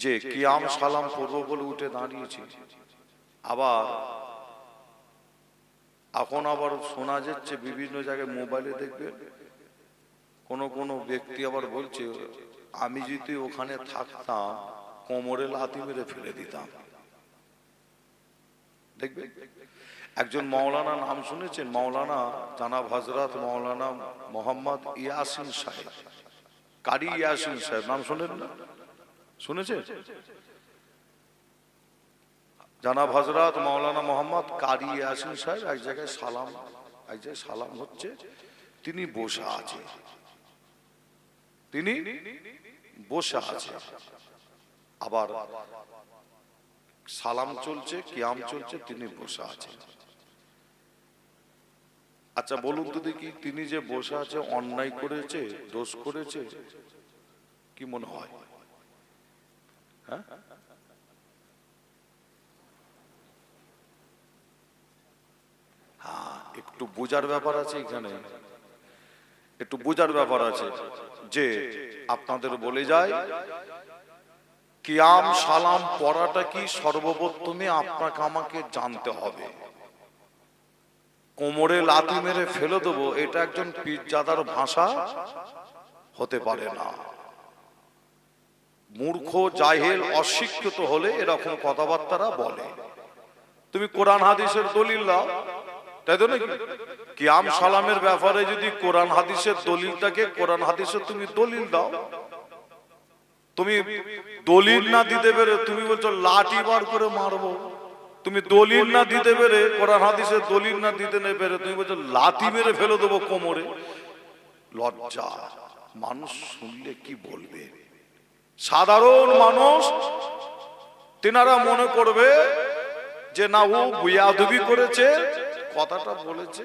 যে কিয়াম সালাম পড়বো বলে উঠে দাঁড়িয়েছি। আবার এখন আবার শোনা যাচ্ছে বিভিন্ন জায়গায় মোবাইলে দেখবে কোন ব্যক্তি আবার বলছে আমি যদি ওখানে থাকতাম কোমরে লাথি মেরে ফেলে দিতাম। দেখবে একজন মাওলানা নাম শুনেছেন, মাওলানা জানাব হযরত মাওলানা মোহাম্মদ ইয়াসিন সাহেব, কারি ইয়াসিন সাহেব নাম শুনেন না? শুনেছেন? জানাব হযরত মাওলানা মোহাম্মদ কারি ইয়াসিন সাহেব এক জায়গায় সালাম হচ্ছে, তিনি বসে আছে, আবার সালাম চলছে, কিয়াম চলছে, তিনি বসে আছেন। আচ্ছা বলুন তো দেখি, তিনি যে বসে আছে অন্যায় করেছে, দোষ করেছে কি মনে হয়? হ্যাঁ, একটু বোঝার ব্যাপার আছে এখানে, একটু বোঝার ব্যাপার আছে। যে আপনাদের বলে যায় কিয়াম সালাম পড়াটা কি সর্বপ্রথমে আপনাকে আমাকে জানতে হবে। কোমরে লাথি মেরে ফেলে দেবো এটা একজন পীরজাদার ভাষা হতে পারে না। মূর্খ জাহেল অশিক্ষিত হলে এরকম কথাবার্তারা বলে। তুমি কোরআন হাদিসের দলিল দাও, তাই তো নাকি? কিয়াম সালামের ব্যাপারে যদি কোরআন হাদিসের দলিলটাকে কোরআন হাদিসের তুমি দলিল দাও। তুমি দলিল না দিতে পেরে তুমি বলছো লাঠি বার করে মারবো। তুমি দলিল না দিতে পেরে কোরআন হাদিসের দলিল না দিতে না পেরে তুমি বলছো লাঠি মেরে ফেলে দেবো কোমরে। লজ্জা, মানুষ শুনলে কি বলবে? সাধারণ মানুষ তেনারা মনে করবে যে না ও বেয়াদবি করেছে, কথাটা বলেছে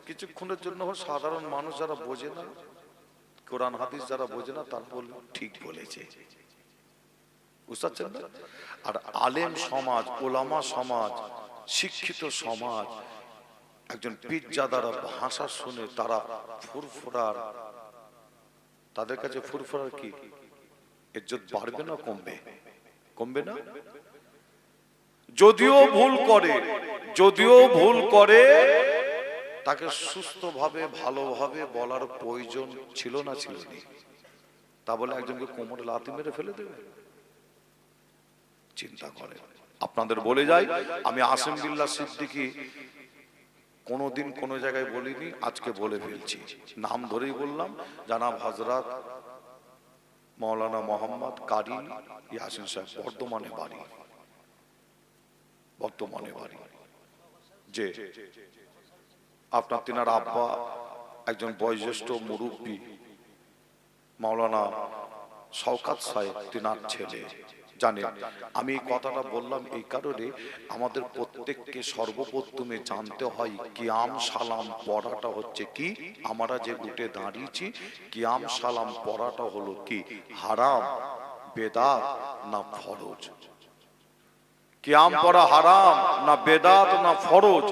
কিছুক্ষণের জন্য। সাধারণ মানুষ যারা বোঝে না, কোরআন হাদিস যারা বোঝে না, তারা বলবে ঠিক বলেছে। বুঝতে পারছেন না? আর আলেম সমাজ, ওলামা সমাজ, শিক্ষিত সমাজ একজন পীরজাদার ভাষা শুনে তারা ফুরফুরার, তাদের কাছে ফুরফুরার কি ইজ্জত বাড়বে না কমবে? কমবে না? যদিও ভুল করে তাকে সুস্থভাবে ভালোভাবে বলার প্রয়োজন ছিল না, ছিল না? তা বলে একজনকে কোমরে লাথি মেরে ফেলে দেবে? চিন্তা করে। আপনাদের বলে যাই, আমি আসিম বিল্লাহ সিদ্দিকী কোনোদিন কোনো জায়গায় বলিনি, আজকে বলে ফেলছি, নাম ধরেই বললাম। জানাব হযরত মাওলানা মোহাম্মদ কারি ইয়াসিন সাহেব, বর্তমানে বাড়ি, যে আপনার তিনার আব্বা একজন বয়োজ্যেষ্ঠ মুরব্বী মাওলানা শওকত সাহেব, তিনার ছেলে। জানেন, আমি এই কথাটা বললাম এই কারণে, আমাদের প্রত্যেককে সর্বপ্রথমে জানতে হয় কিয়াম সালাম পড়াটা হচ্ছে কি। আমরা যে উঠে দাঁড়িয়েছি, কিয়াম সালাম পড়াটা হলো কি হারাম, বেদাত না ফরজ? কিয়াম পড়া হারাম না বেদাত না ফরজ?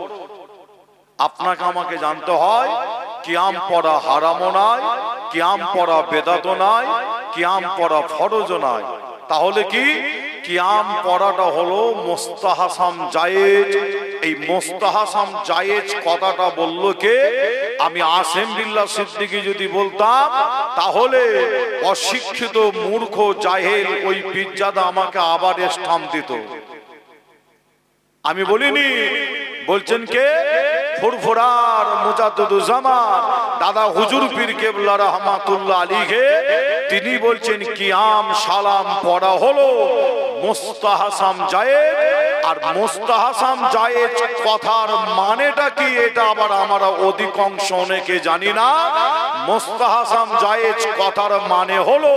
আপনাকে আমাকে জানতে হয়। কিয়াম পড়া হারামও নয়, কিয়াম পড়া বেদাতও নয়, কিয়াম পড়া ফরজও নয়। তাহলে কি? কিয়াম পড়াটা হলো মুস্তাহাসাম জায়েজ। এই মুস্তাহাসাম জায়েজ কথাটা বললো কে? আমি আসিম বিল্লাহ সিদ্দিকী যদি বলতাম, তাহলে অশিক্ষিত মূর্খ জাহেল ওই পীরজাদা আমাকে আবার স্থান দিত। আমি বলিনি, বলছেন কে? ফুরফুরার মুজাদ্দিদুজ্জামান দাদা হুজুর পীর কেবলা রাহমাতুল্লাহ আলাইহি, তিনি বলছেন কিয়াম সালাম পড়া হলো মুস্তাহাসাম জায়েজ। আর মুস্তাহাসাম জায়েজ কথার মানেটা কি, এটা আবার আমরা অধিকাংশ অনেকে জানি না। মুস্তাহাসাম জায়েজ কথার মানে হলো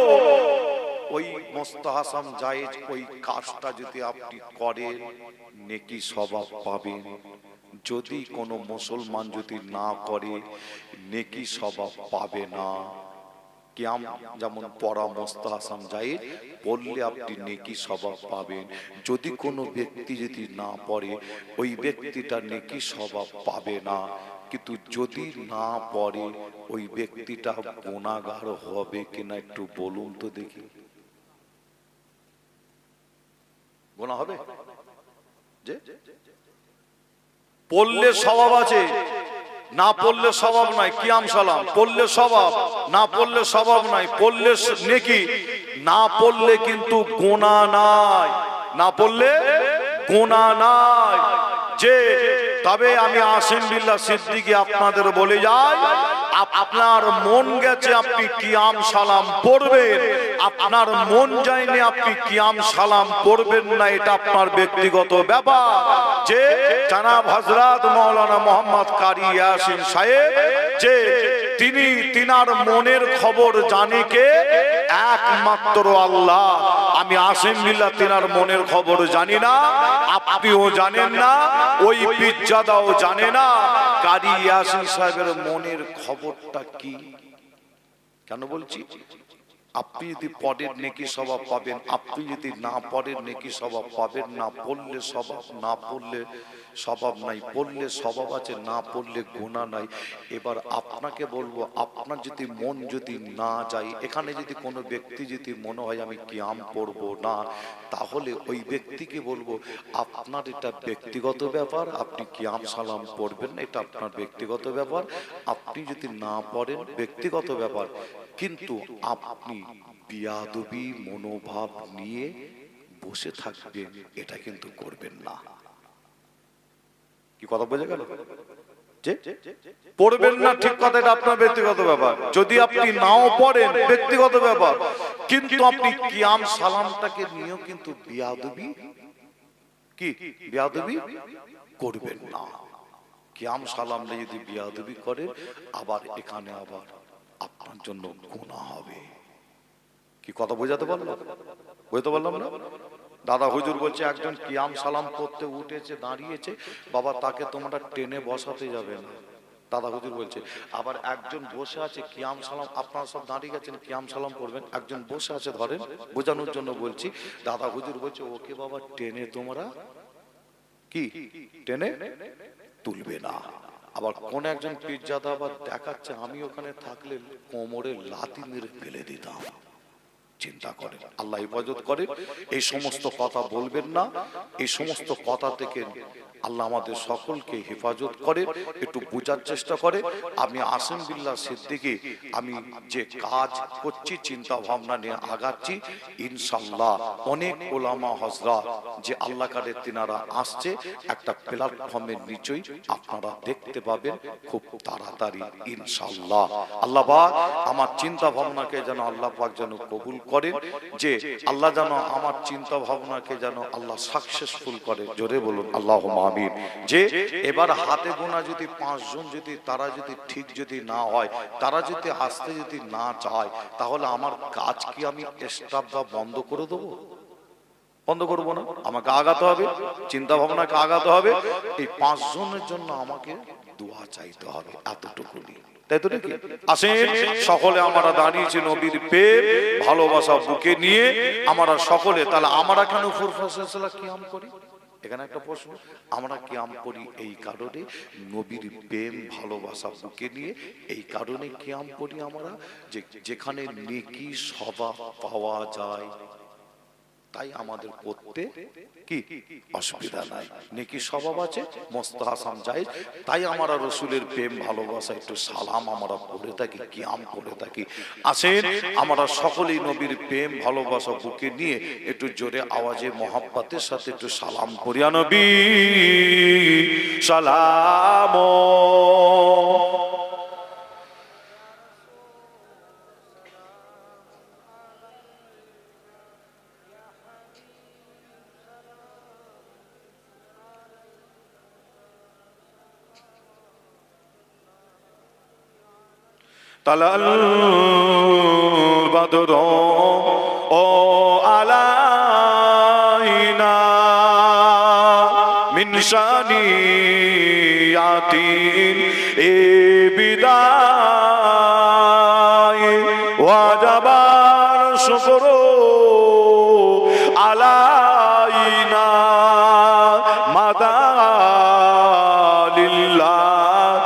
ওই মুস্তাহাসাম জায়েজ ওই কাজটা যদি আপনি করেন নেকি স্বভাব পাবেন। যদি কোনো মুসলমান যদি না করে নেকি স্বভাব পাবে না। কিয়াম যেমন পড়া মুস্তাহাসাম জায়েজ, পড়লে আপনি নেকি স্বভাব পাবেন। যদি কোনো ব্যক্তি যদি না পড়ে ওই ব্যক্তিটা নেকি স্বভাব পাবে না। কিন্তু যদি না পড়ে ওই ব্যক্তিটা গুনাহগার হবে কিনা একটু বলুন তো দেখি। গোনা হবে? যে পড়লে স্বভাব আছে, না পড়লে স্বভাব নাই। কিয়াম সালাম পড়লে স্বভাব, না পড়লে স্বভাব নাই। পড়লে নেকি, না পড়লে কিন্তু গোনা নাই। না পড়লে গোনা নাই। যে তবে আমি আসিম বিল্লাহ সিদ্দিকী আপনাদের বলে যাই, আপনার মন গেছে আপনি কিয়াম সালাম পড়বেন, আপনার মন যায়নি আপনি কিয়াম সালাম পড়বেন না, এটা আপনার ব্যক্তিগত ব্যাপার। যে জানাব হযরত মাওলানা মোহাম্মদ কারি ইয়াসিন সাহেব, যে তিনার মনের খবর জানে কে? একমাত্র আল্লাহ। আমি আসিম বিল্লাহ তিনার মনের খবর জানি না, আপনিও জানেন না, ওই পীরজাদাও জানে না কারি ইয়াসিন সাহেবের মনের খবরটা কি। কেন বলছি? আপনি যদি পড়েন নেকি স্বভাব পাবেন, আপনি যদি না পড়েন নেকি স্বভাব পাবেন না। পড়লে স্বভাব, না পড়লে স্বভাব নাই। পড়লে স্বভাব আছে, না পড়লে গুনাহ নাই। এবার আপনাকে বলবো, আপনার যদি মন যদি না যায়, এখানে যদি কোনো ব্যক্তি যদি মনে হয় আমি কিয়াম পড়বো না, তাহলে ওই ব্যক্তিকে বলবো আপনার এটা ব্যক্তিগত ব্যাপার, আপনি কিয়াম সালাম পড়বেন না, এটা আপনার ব্যক্তিগত ব্যাপার। আপনি যদি না পড়েন ব্যক্তিগত ব্যাপার, কিন্তু আপনি বিয়াদবি মনোভাব নিয়ে বসে থাকবেন, এটা কিন্তু করবেন না। কি কথা বোঝা গেল? যে পড়বেন না ঠিক কথা, এটা আপনার ব্যক্তিগত ব্যাপার। যদি আপনি নাও পড়েন ব্যক্তিগত ব্যাপার, কিন্তু আপনি কিয়াম সালামটাকে নিয়েও কিন্তু বিয়াদবি করবেন না। কিয়াম সালাম নিয়ে যদি বিয়াদবি করেন, আবার এখানে আবার আপনার জন্য গুনাহ হবে। কি কথা বোঝাতে পারলাম? বুঝতে পারলাম না? দাদা হুজুর বলছে একজন কিয়াম সালাম করতে উঠেছে, দাঁড়িয়েছে, বাবা তাকে তোমরা টেনে বসাতে যাবে না। দাদা হুজুর বলছে আবার একজন বসে আছে কিয়াম সালাম, আপনারা সব দাঁড়িয়ে গেছেন কিয়াম সালাম করবেন, একজন বসে আছে, ধরেন বোঝানোর জন্য বলছি, দাদা হুজুর বলছে ওকে বাবা টেনে তোমরা কি টেনে তুলবে না। আবার কোন একজন পীরজাদা আবার দেখাচ্ছে আমি ওখানে থাকলে কোমরে লাথি মেরে ফেলে দিতাম। চিন্তা করেন, আল্লাহ হেফাজত করে। এই সমস্ত কথা বলবেন না, এই সমস্ত কথা থেকে আল্লাহ আমাদের সকলকে হেফাজত করে। একটু বোঝার চেষ্টা করে। আমি আসিম বিল্লাহ সিদ্দিকী, আমি যে কাজ করছি, চিন্তা ভাবনা নিয়ে আগাচ্ছি, ইনশাআল্লাহ অনেক ওলামা হযরত যে আল্লাহ কারে তিনারা আসছে, একটা প্ল্যাটফর্মের নিচেই আপনারা দেখতে পাবেন খুব তাড়াতাড়ি ইনশাআল্লাহ। আল্লাহ পাক আমার চিন্তা ভাবনাকে যেন আল্লাহ পাক যেন কবুল করেন, যে আল্লাহ যেন আমার চিন্তা ভাবনাকে যেন আল্লাহ সাকসেসফুল করে। জোরে বলুন আল্লাহুম্মা আমিন। যে এবার হাতে গোনা যদি 5 জন যদি তারা যদি ঠিক যদি না হয়, তারা যদি আসতে যদি না চায়, তাহলে আমার কাজ কি আমি স্টপ বা বন্ধ করে দেবো? বন্ধ করবো না। আমাকে আগাতে হবে, চিন্তা ভাবনাকে আগাতে হবে। এই 5 জনের জন্য আমাকে দোয়া চাইতে হবে, এতটুকুনি। তাই তো নাকি? আসেন সকলে আমরা দাঁড়িয়েছি নবীর প্রেম ভালোবাসা বুকে নিয়ে, আমরা সকলে। তাহলে আমরা কেন ফুরফাসালা কিয়াম করি? এখানে একটা প্রশ্ন। আমরা কিয়াম করি এই কারণে, নবীর প্রেম ভালোবাসা বুকে নিয়ে, এই কারণে কিয়াম করি আমরা, যে যেখানে নেকি স্বভাব পাওয়া যায়, তাই আমাদের করতে কি অসুবিধা নাই। নেকি স্বভাব আছে, মুস্তাহাসান জায়েজ, তাই আমরা রাসূলের প্রেম ভালোবাসা একটু সালাম আমরা পড়ে থাকি, কিয়াম করে থাকি। আসেন আমরা সকলেই নবীর প্রেম ভালোবাসা বুকে নিয়ে একটু জোরে আওয়াজে মহব্বতের সাথে একটু সালাম করি। ইয়া নবী সালাম। তালাল বাদর ও আলাইনা মিন শানিয়াতিন এ বিদায় ওয়াজাবার শুকরু আলাইনা মাদা লিল্লাহ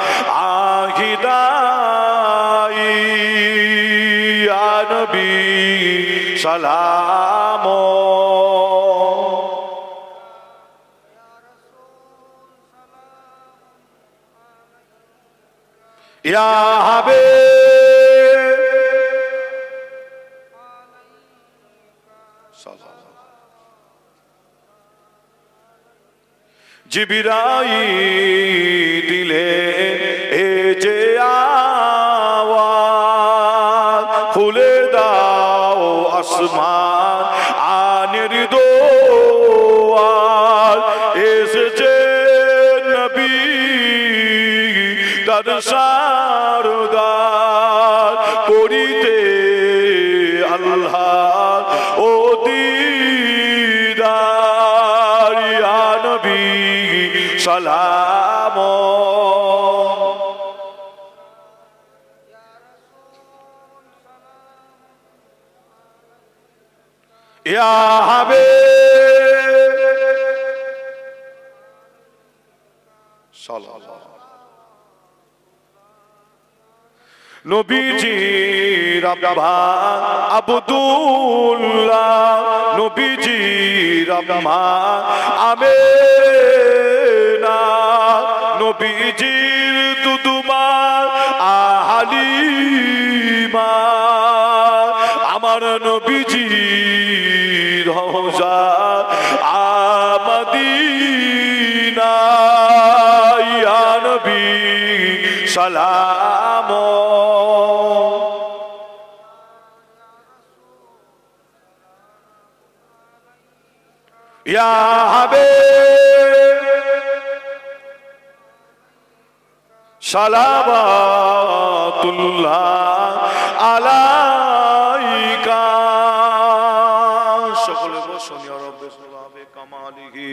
আহিদা সালাম। ইয়া হাবিব জিবরাইল দিলে এ যে আওয়াজ খুলে দাও আসমান আনের দোয়ার এসেছে নবী তার সারদার করিতে আল্লাহ ও দিদার ইয়া নবী সালাম ইয়া হাবিব সাল্লাল্লাহু নবীজির আব্বা আব্দুল্লাহ নবীজির আম্মা আমেনা নবীজির দুদুমা হালিমা আমার নবীজির রওজা মদিনা ইয়া নবী সালাম ইয়া হাবিব সালাওয়াতুল্লাহ আলাইকা সকলে বসুন ইয়া রাব্বি সাল্লাল্লাহু আলাইহি কামালিহি